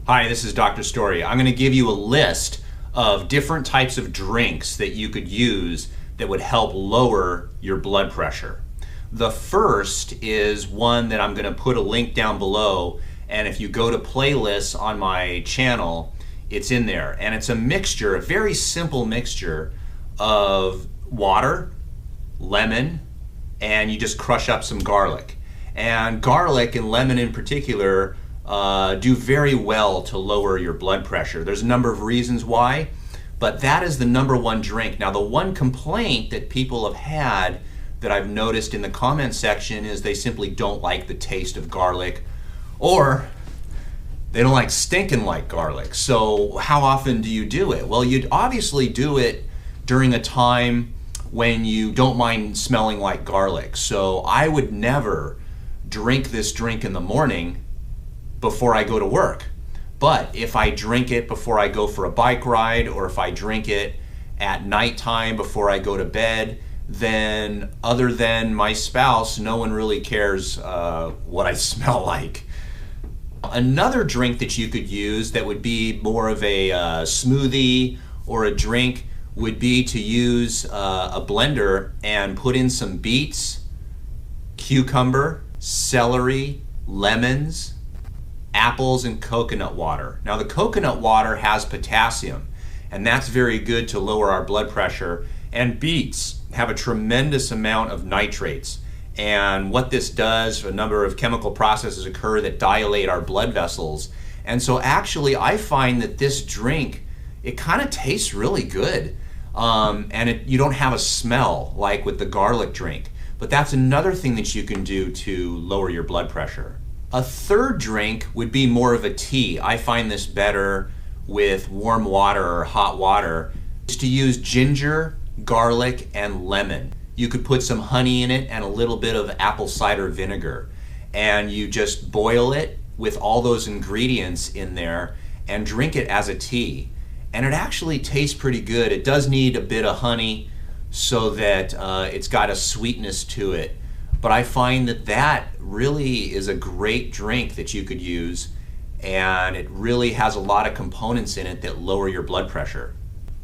Hi, this is Dr. Story. I'm going to give you a list of different types of drinks that you could use that would help lower your blood pressure. The first is one that I'm going to put a link down below, and if you go to playlists on my channel, it's in there. And it's a mixture, a very simple mixture of water, lemon, and you just crush up some garlic. And garlic and lemon in particular do very well to lower your blood pressure. There's a number of reasons why, but that is the number one drink. Now, the one complaint that people have had that I've noticed in the comment section is they simply don't like the taste of garlic, or they don't like stinking like garlic. So how often do you do it? Well, you'd obviously do it during a time when you don't mind smelling like garlic. So I would never drink this drink in the morning before I go to work. But if I drink it before I go for a bike ride, or if I drink it at nighttime before I go to bed, then other than my spouse, no one really cares what I smell like. Another drink that you could use that would be more of a smoothie or a drink would be to use a blender and put in some beets, cucumber, celery, lemons, apples, and coconut water. Now, the coconut water has potassium, and that's very good to lower our blood pressure. And beets have a tremendous amount of nitrates. And what this does, a number of chemical processes occur that dilate our blood vessels. And so actually, I find that this drink, it kind of tastes really good. You don't have a smell like with the garlic drink. But that's another thing that you can do to lower your blood pressure. A third drink would be more of a tea. I find this better with warm water or hot water. Is to use ginger, garlic, and lemon. You could put some honey in it and a little bit of apple cider vinegar. And you just boil it with all those ingredients in there and drink it as a tea. And it actually tastes pretty good. It does need a bit of honey so that it's got a sweetness to it. But I find that that really is a great drink that you could use, and it really has a lot of components in it that lower your blood pressure.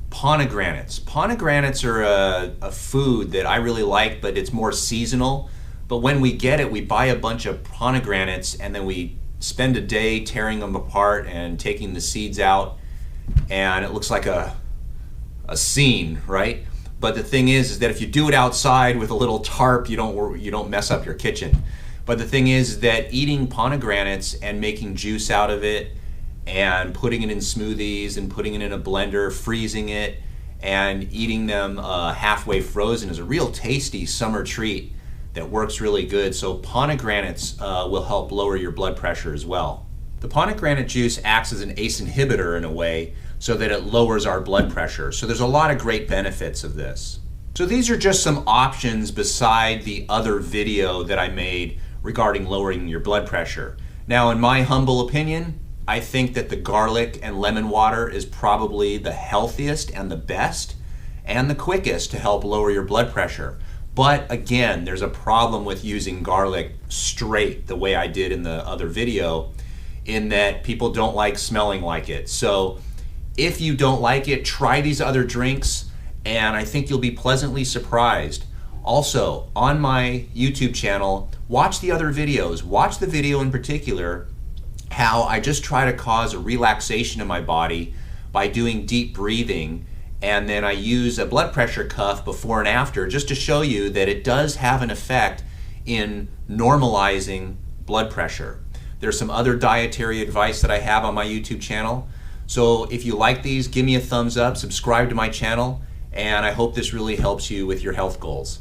Pomegranates. Pomegranates are a food that I really like, but it's more seasonal. But when we get it, we buy a bunch of pomegranates and then we spend a day tearing them apart and taking the seeds out, and it looks like a scene, right? But the thing is that if you do it outside with a little tarp, you don't mess up your kitchen. But the thing is that eating pomegranates and making juice out of it and putting it in smoothies and putting it in a blender, freezing it, and eating them halfway frozen is a real tasty summer treat that works really good. So pomegranates will help lower your blood pressure as well. The pomegranate juice acts as an ACE inhibitor in a way so that it lowers our blood pressure. So there's a lot of great benefits of this. So these are just some options beside the other video that I made regarding lowering your blood pressure. Now, in my humble opinion, I think that the garlic and lemon water is probably the healthiest and the best and the quickest to help lower your blood pressure. But again, there's a problem with using garlic straight the way I did in the other video, in that people don't like smelling like it. So if you don't like it, try these other drinks, and I think you'll be pleasantly surprised. Also, on my YouTube channel, watch the other videos. Watch the video in particular, how I just try to cause a relaxation in my body by doing deep breathing, and then I use a blood pressure cuff before and after just to show you that it does have an effect in normalizing blood pressure. There's some other dietary advice that I have on my YouTube channel. So if you like these, give me a thumbs up, subscribe to my channel, and I hope this really helps you with your health goals.